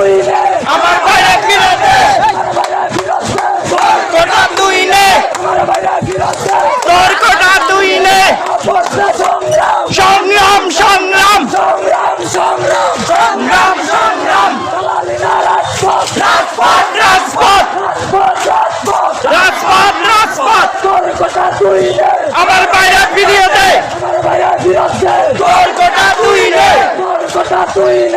আমার বাইরে ফিরে দে তোর কোটা তুই নে তোর কোটা তুই নে সংগ্রাম সংগ্রাম সংগ্রাম সংগ্রাম রাজপথ রাজপথ রাজপথ রাজপথ আমার বাইরে ফিরিয়ে দে তোর কোটা তুই নে